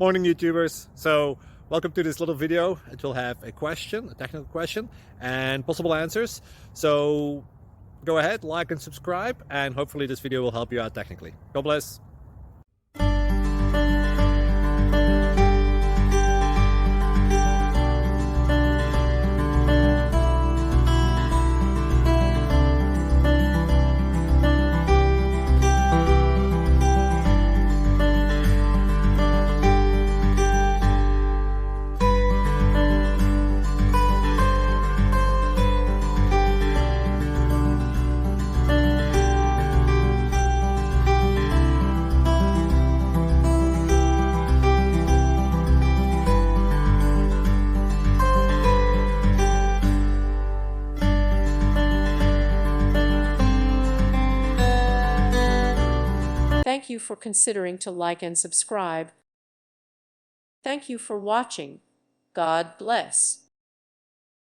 Morning, YouTubers. So welcome to this little video. It will have a question, a technical question, and possible answers. So go ahead, like and subscribe, and hopefully this video will help you out technically. God bless. Thank you for considering to like and subscribe. Thank you for watching. God bless.